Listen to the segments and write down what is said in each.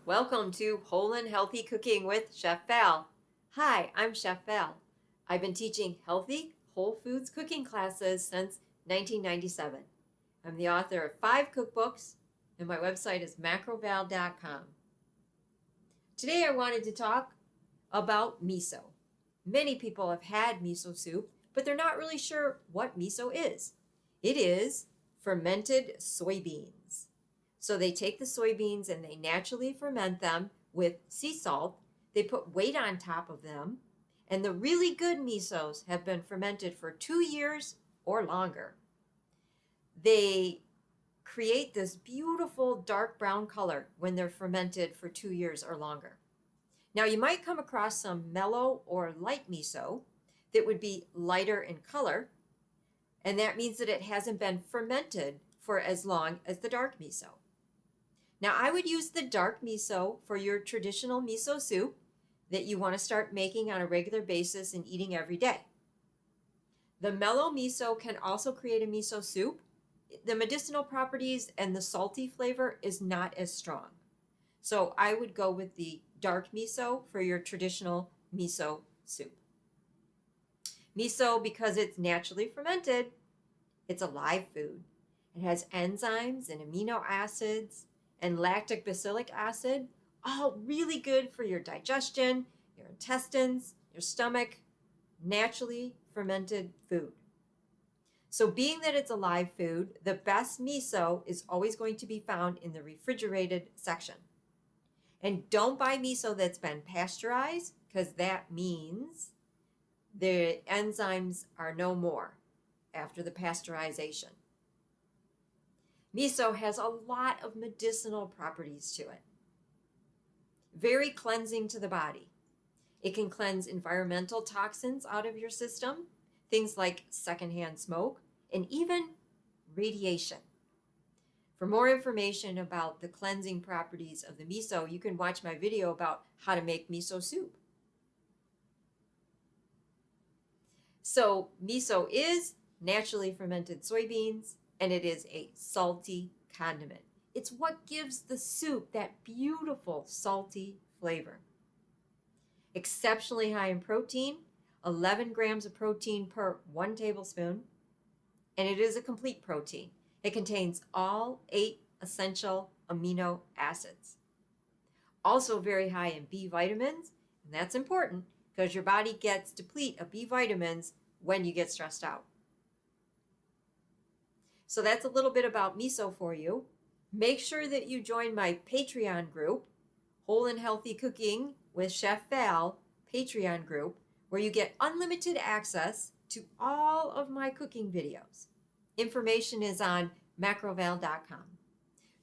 Welcome to Whole and Healthy Cooking with Chef Val. Hi, I'm Chef Val. I've been teaching healthy, whole foods cooking classes since 1997. I'm the author of 5 cookbooks, and my website is macroval.com. Today I wanted to talk about miso. Many people have had miso soup, but they're not really sure what miso is. It is fermented soybeans. So they take the soybeans and they naturally ferment them with sea salt. They put weight on top of them. And the really good misos have been fermented for 2 years or longer. They create this beautiful dark brown color when they're fermented for 2 years or longer. Now you might come across some mellow or light miso that would be lighter in color, and that means that it hasn't been fermented for as long as the dark miso. Now I would use the dark miso for your traditional miso soup that you want to start making on a regular basis and eating every day. The mellow miso can also create a miso soup. The medicinal properties and the salty flavor is not as strong. So I would go with the dark miso for your traditional miso soup. Miso, because it's naturally fermented, it's a live food. It has enzymes and amino acids and lactic bacillic acid, all really good for your digestion, your intestines, your stomach, naturally fermented food. So being that it's a live food, the best miso is always going to be found in the refrigerated section. And don't buy miso that's been pasteurized, because that means the enzymes are no more after the pasteurization. Miso has a lot of medicinal properties to it. Very cleansing to the body. It can cleanse environmental toxins out of your system, things like secondhand smoke, and even radiation. For more information about the cleansing properties of the miso, you can watch my video about how to make miso soup. So miso is naturally fermented soybeans, and it is a salty condiment. It's what gives the soup that beautiful salty flavor. Exceptionally high in protein, 11 grams of protein per 1 tablespoon, and it is a complete protein. It contains all 8 essential amino acids. Also very high in B vitamins, and that's important because your body gets deplete of B vitamins when you get stressed out. So that's a little bit about miso for you. Make sure that you join my Patreon group, Whole and Healthy Cooking with Chef Val Patreon group, where you get unlimited access to all of my cooking videos. Information is on macroval.com.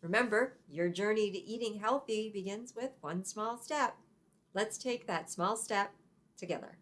Remember, your journey to eating healthy begins with one small step. Let's take that small step together.